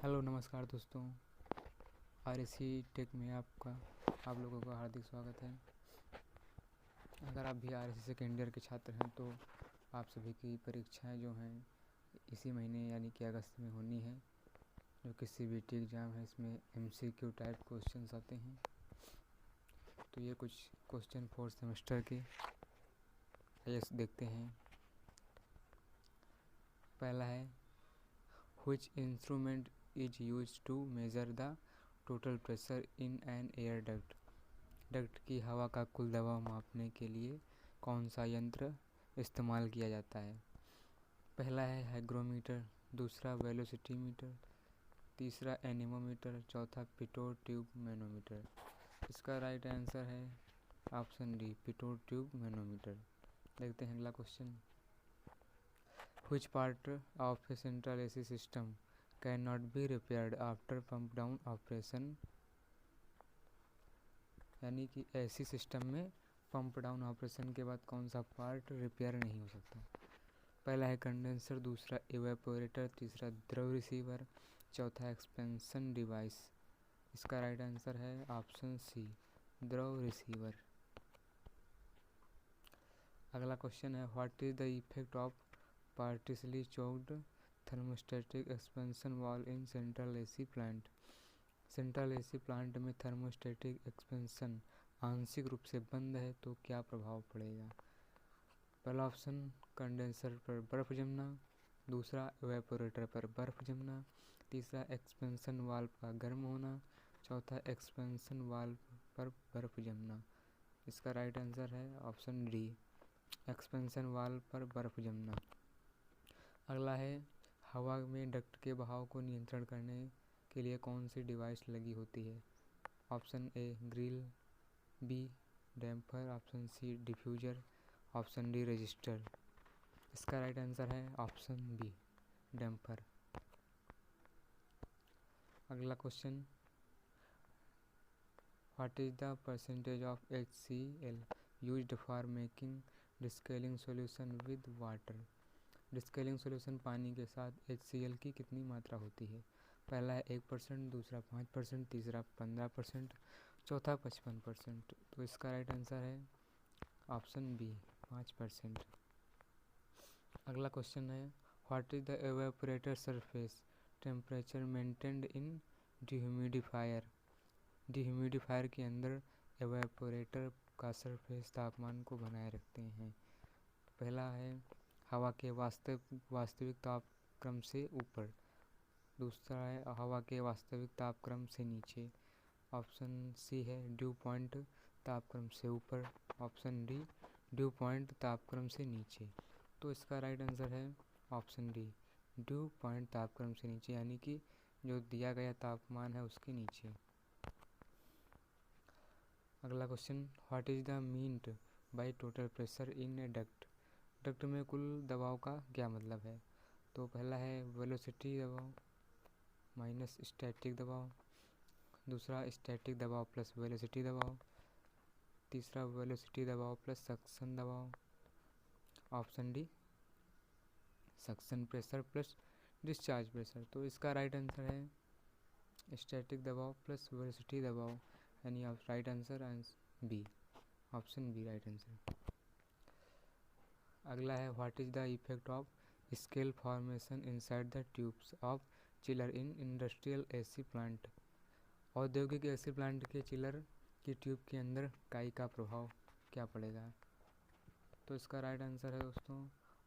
Hello नमस्कार दोस्तों, RSC take में आप लोगों का हार्दिक स्वागत है। अगर आप भी आरएससी सेकेंड ईयर के छात्र हैं तो आप सभी की परीक्षाएं जो हैं इसी महीने यानी कि अगस्त में होनी है। जो कि सीबीटी एग्ज़ाम है, इसमें एमसीक्यू टाइप क्वेश्चंस आते हैं। तो ये कुछ क्वेश्चन 4th सेमेस्टर के देखते हैं। पहला है, which instrument is use to measure the total pressure in an air duct. Duct की हवा का कुल दबाव मापने के लिए कौन सा यंत्र इस्तेमाल किया जाता है। पहला है हाइग्रोमीटर, दूसरा वेलोसिटीमीटर, तीसरा एनीमोमीटर, चौथा पिटोट ट्यूब मैनोमीटर। इसका राइट आंसर है option D, Pitot tube manometer. देखते हैं अगला question. Which part of A central AC system can not be repaired after pump down operation. यानी कि एसी सिस्टम में पंप डाउन ऑपरेशन के बाद कौन सा पार्ट रिपेयर नहीं हो सकता। पहला है कंडेंसर, दूसरा इवेपोरेटर, तीसरा द्रव रिसीवर, चौथा एक्सपेंशन डिवाइस। इसका राइट आंसर है ऑप्शन सी, द्रव रिसीवर। अगला क्वेश्चन है, what is the effect of partially choked thermostatic expansion valve in central AC plant. Central AC plant में थर्मोस्टेटिक एक्सपेंशन आंशिक रूप से बंद है तो क्या प्रभाव पड़ेगा। पहला ऑप्शन, कंडेंसर पर बर्फ जमना, दूसरा इवेपोरेटर पर बर्फ जमना, तीसरा एक्सपेंशन वाल्व का गर्म होना, चौथा एक्सपेंशन वाल्व पर बर्फ जमना। इसका राइट आंसर है ऑप्शन डी, एक्सपेंशन वाल्व पर बर्फ जमना। अगला है, हवा में डक्ट के बहाव को नियंत्रण करने के लिए कौन सी डिवाइस लगी होती है। Option A grill, B damper, option C diffuser, option D register. इसका राइट आंसर है ऑप्शन बी, डैम्पर। अगला question, what is the percentage of HCl used for making descaling solution with water. Descaling solution पानी के साथ HCl की कितनी मात्रा होती है। पहला है 1%, दूसरा 5%, तीसरा 15%, चौथा 55%। तो इसका राइट आंसर है ऑप्शन बी, 5%। अगला क्वेश्चन है, what is the evaporator surface temperature maintained in dehumidifier. Dehumidifier के अंदर एवेपोरेटर का सरफेस तापमान को बनाए रखते हैं। पहला है हवा के वास्तविक तापक्रम से ऊपर, दूसरा है हवा के वास्तविक तापक्रम से नीचे, ऑप्शन सी है ड्यू पॉइंट तापक्रम से ऊपर, ऑप्शन डी ड्यू पॉइंट तापक्रम से नीचे। तो इसका राइट आंसर है ऑप्शन डी, ड्यू पॉइंट तापक्रम से नीचे, यानी कि जो दिया गया तापमान है उसके नीचे। अगला question, what is the meant by total pressure in A duct. Duct में कुल दबाव का क्या मतलब है। तो पहला है वेलोसिटी दबाव माइनस स्टैटिक दबाव, दूसरा स्टैटिक दबाव प्लस वेलोसिटी दबाव, तीसरा वेलोसिटी दबाव प्लस सक्शन दबाव, option D suction pressure plus discharge pressure. तो इसका राइट आंसर है स्टैटिक दबाव प्लस वेलोसिटी दबाव, यानी right answer B, option B right answer. अगला है, what is the effect of scale formation inside the tubes of chiller in industrial AC plant. औद्योगिक AC plant के चिलर की tube के अंदर काई का प्रभाव क्या पड़ेगा। तो इसका राइट आंसर है दोस्तों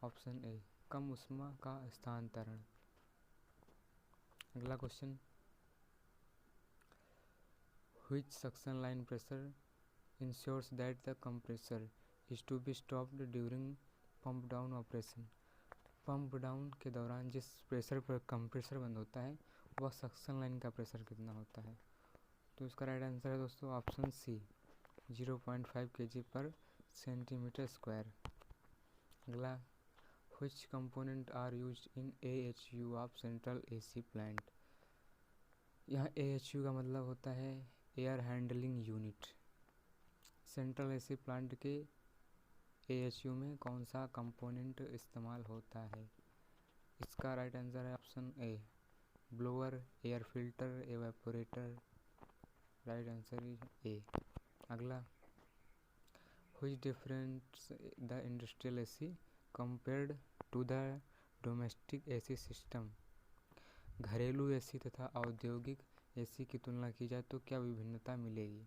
ऑप्शन ए, कम उष्मा का स्थानांतरण। अगला question, which suction line pressure ensures that the compressor is to be stopped during pump down operation. Pump down के दौरान जिस प्रेशर पर कंप्रेसर बंद होता है वह सक्शन लाइन का प्रेशर कितना होता है। तो इसका राइट आंसर है दोस्तों ऑप्शन सी, 0.5 kg पर सेंटीमीटर स्क्वायर। अगला, which component are used in AHU of central AC plant. यहाँ AHU का मतलब होता है air handling unit. Central AC plant के AHU में कौन सा कंपोनेंट इस्तेमाल होता है। इसका राइट आंसर है option A, blower, air filter, evaporator. Right answer is A. अगला, which difference the industrial AC compared to the domestic AC system. घरेलू एसी तथा औद्योगिक एसी की तुलना की जाए तो क्या विभिन्नता मिलेगी।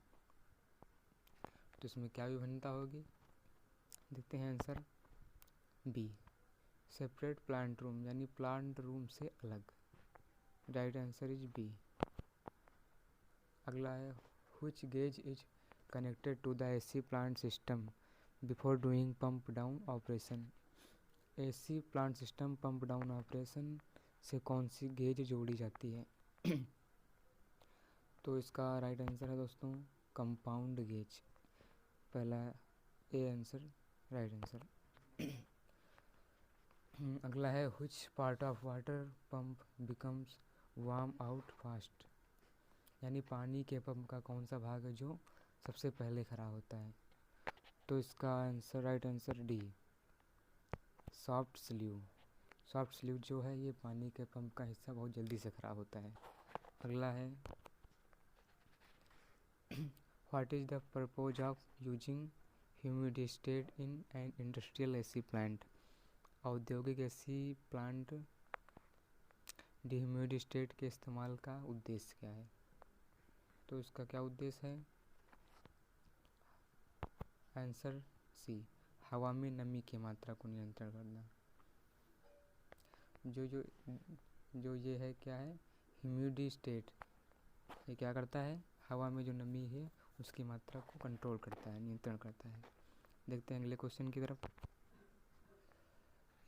तो इसमें क्या विभिन्नता होगी, देखते हैं answer B, separate plant room, यानी प्लांट रूम से अलग। Right answer is B. अगला है, which gauge is connected to the AC plant system before doing pump down operation. AC plant system pump down operation से कौन सी gauge जोड़ी जाती है। तो इसका राइट आंसर है दोस्तों कंपाउंड गेज। पहला ए आंसर राइट आंसर। अगला है, which part of water pump becomes warm out fast. यानी पानी के पंप का कौन सा भाग है जो सबसे पहले खराब होता है। तो इसका answer right answer D, soft sleeve. Soft sleeve जो है ये पानी के पंप का हिस्सा बहुत जल्दी से खराब होता है। अगला है, what is the purpose of using humidistat in an industrial AC plant. औद्योगिक एसी प्लांट डिह्यूमिडिस्टेट के इस्तेमाल का उद्देश्य क्या है। तो इसका क्या उद्देश्य है, आंसर सी, हवा में नमी की मात्रा को नियंत्रण करना। जो ये है क्या है, ह्यूमिडिस्टेट, ये क्या करता है, हवा में जो नमी है उसकी मात्रा को कंट्रोल करता है, नियंत्रण करता है। देखते हैं अगले क्वेश्चन की तरफ।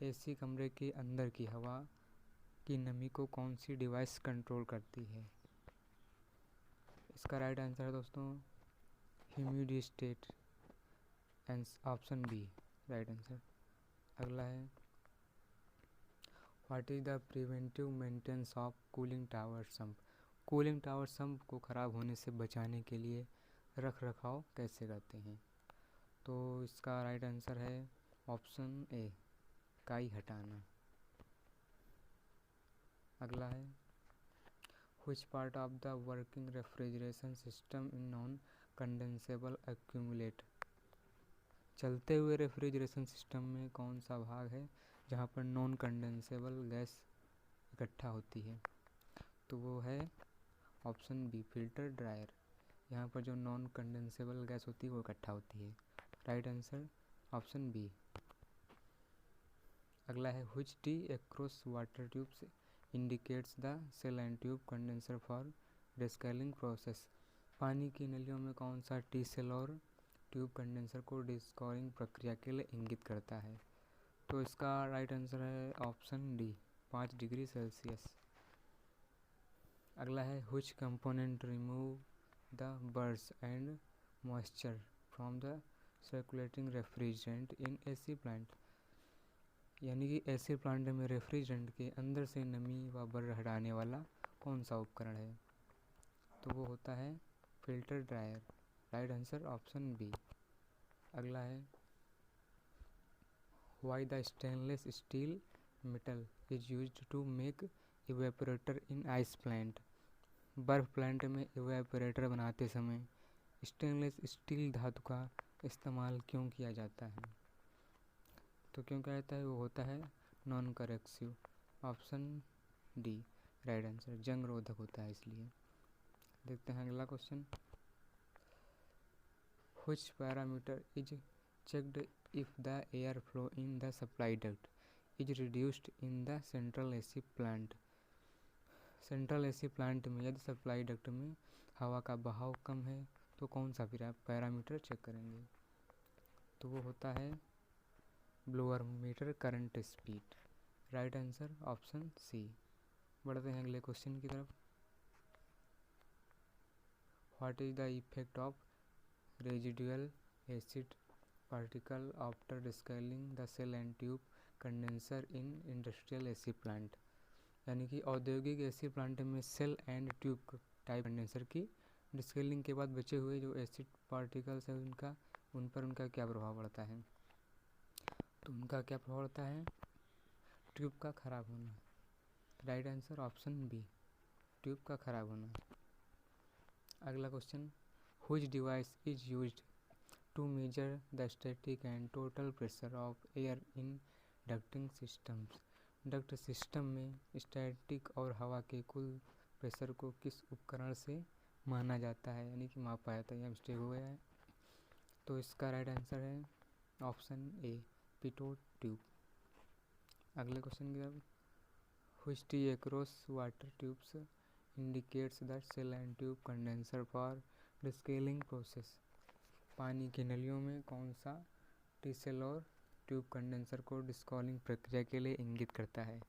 एसी कमरे के अंदर की हवा की नमी को कौन सी डिवाइस कंट्रोल करती है। इसका राइट आंसर है दोस्तों ह्यूमिडिस्टेट, ऑप्शन बी राइट आंसर। अगला है, what is the preventive maintenance of cooling tower sump. Cooling tower sump को ख़राब होने से बचाने के लिए रख रखाव कैसे करते हैं। तो इसका राइट आंसर है ऑप्शन ए, काई हटाना। अगला है, which part of the working refrigeration system in non condensable accumulate. चलते हुए रेफ्रिजरेशन सिस्टम में कौन सा भाग है जहाँ पर नॉन कंडेंसेबल गैस इकट्ठा होती है। तो वो है ऑप्शन बी, फिल्टर ड्रायर। यहाँ पर जो नॉन कंडेंसेबल गैस होती है वो इकट्ठा होती है। Right answer option B. अगला है, which T across water tubes indicates the shell and tube condenser for descaling process. पानी की नलियों में कौन सा टी सेल और ट्यूब कंडेंसर को डिस्कॉलिंग प्रक्रिया के लिए इंगित करता है। तो इसका राइट आंसर है ऑप्शन डी, 5 डिग्री सेल्सियस। अगला है, which component remove the birds and moisture from the circulating refrigerant in AC plant. यानी कि एसी प्लांट में रेफ्रिजरेंट के अंदर से नमी व बर हटाने वाला कौन सा उपकरण है। तो वो होता है filter dryer. Right answer option B. अगला है, why the stainless steel metal is used to make evaporator in ice plant. बर्फ प्लांट में इवेपोरेटर बनाते समय स्टेनलेस स्टील धातु का इस्तेमाल क्यों किया जाता है। तो क्यों क्या जाता है, वो होता है non corrosive. Option D right answer, जंग रोधक होता है इसलिए। देखते हैं अगला question, which parameter is checked if the air flow in the supply duct is reduced in the central AC plant. Central AC plant में यदि सप्लाई डक्ट में हवा का बहाव कम है तो कौन सा पैरामीटर चेक करेंगे। तो वो होता है blower meter current speed. Right answer option C. बढ़ते हैं अगले क्वेश्चन की तरफ। What is the effect of residual acid particle after descaling the shell and tube condenser in industrial AC plant. यानी कि औद्योगिक एसी प्लांट में shell and tube type condenser की डिस्कैलिंग के बाद बचे हुए जो एसिड पार्टिकल्स है उन पर उनका क्या प्रभाव पड़ता है। तो उनका क्या प्रभाव पड़ता है, ट्यूब का खराब होना। Right answer option B, tube का खराब होना। अगला question, which device is used to measure the static and total pressure of air in ducting systems. Duct system में स्टैटिक और हवा के कुल प्रेशर को किस उपकरण से माना जाता है, यानी कि मापा जाता है। यहाँ मिस्टेक हो गया है, तो इसका राइट आंसर है ऑप्शन ए, पिटोट ट्यूब। अगले क्वेश्चन की तरफ, which T across water tubes indicates the shell and tube condenser for descaling process. पानी की नलियों में कौन सा टी सेल और ट्यूब कंडेंसर को डिस्कॉलिंग प्रक्रिया के लिए इंगित करता है?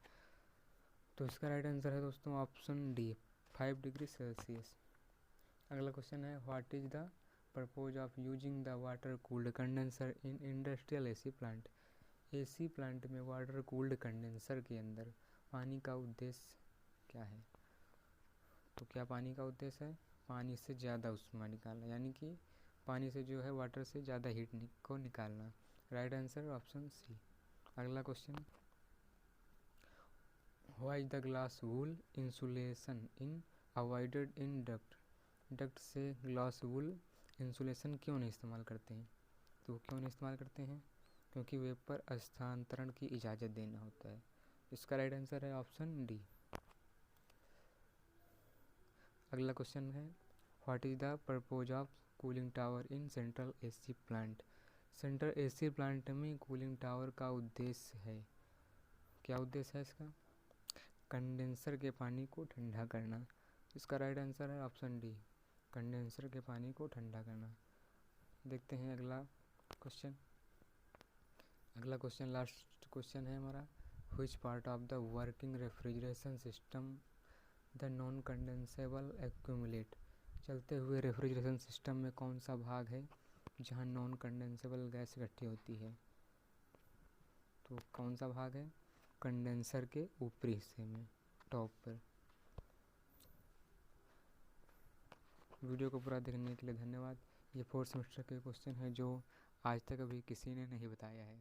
तो इसका राइट आंसर है दोस्तों ऑप्शन डी, 5 डिग्री सेल्सियस। अगला क्वेश्चन है, what is the purpose of using the water cooled condenser in industrial AC plant. AC plant में वाटर कूल्ड कंडेंसर के अंदर पानी का उद्देश्य क्या है? तो क्या पानी का उद्देश्य है? पानी से ज़्यादा ऊष्मा निकालना, यानी कि पानी से जो है वाटर से ज़्यादा हीट को निकालना। Right answer option C. अगला question, why is the glass wool insulation in avoided in duct. Duct से ग्लास वूल इंसुलेशन क्यों नहीं इस्तेमाल करते हैं? तो क्यों नहीं इस्तेमाल करते हैं? क्योंकि वेपर स्थानांतरण की इजाज़त देना होता है। इसका राइट आंसर है ऑप्शन डी। अगला क्वेश्चन है, what is the purpose of cooling tower in central AC plant. Central AC plant में कूलिंग टावर का उद्देश्य है, क्या उद्देश्य है इसका? कंडेंसर के पानी को ठंडा करना। इसका राइट आंसर है ऑप्शन डी, कंडेंसर के पानी को ठंडा करना। देखते हैं अगला क्वेश्चन। अगला क्वेश्चन लास्ट क्वेश्चन है हमारा, which part of the working refrigeration system the non condensable accumulate. चलते हुए रेफ्रिजरेशन सिस्टम में कौन सा भाग है जहां नॉन कंडेंसेबल गैस इकट्ठी होती है? तो कौन सा भाग है? कंडेंसर के ऊपरी हिस्से में, टॉप पर। वीडियो को पूरा देखने के लिए धन्यवाद। ये 4th सेमेस्टर के क्वेश्चन है जो आज तक अभी किसी ने नहीं बताया है।